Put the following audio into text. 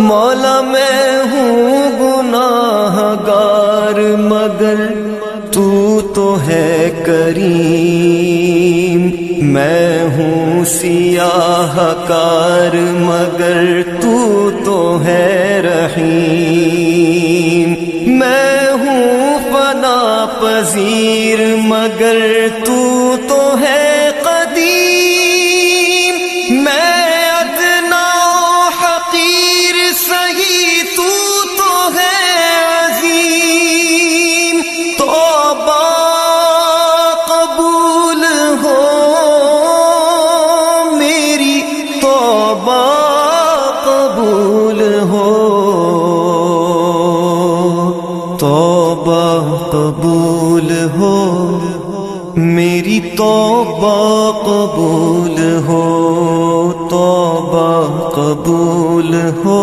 مولا میں ہوں گناہ گار مگر تو تو ہے کریم، میں ہوں سیاہ کار مگر تو تو ہے رحیم، میں ہوں فنا پذیر مگر تو تو ہے قدیم، میں ادنا حقیر سہی تو تو ہے عظیم، توبہ قبول ہو میری، توبہ قبول ہو، توبہ قبول ہو میری، توبہ قبول ہو، توبہ قبول ہو۔